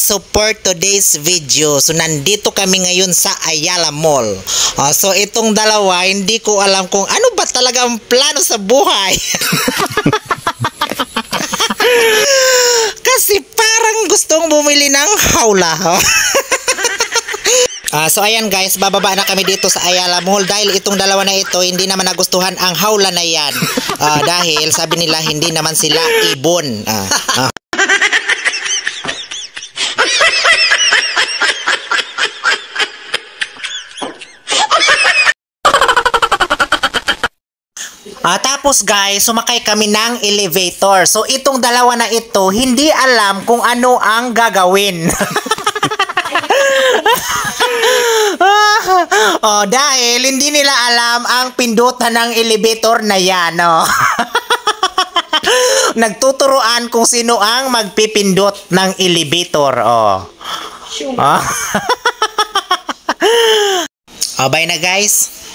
So for today's video, so nandito kami ngayon sa Ayala Mall. So itong dalawa, hindi ko alam kung ano ba talaga ang plano sa buhay. Kasi parang gustong bumili ng hawla. So ayan guys, bababa na kami dito sa Ayala Mall dahil itong dalawa na ito hindi naman nagustuhan ang hawla na yan. Dahil sabi nila hindi naman sila ibon. Tapos guys, sumakay kami ng elevator. So itong dalawa na ito, hindi alam kung ano ang gagawin. Dahil hindi nila alam ang pindutan ng elevator na yan. Nagtuturuan kung sino ang magpipindot ng elevator. Bye na guys.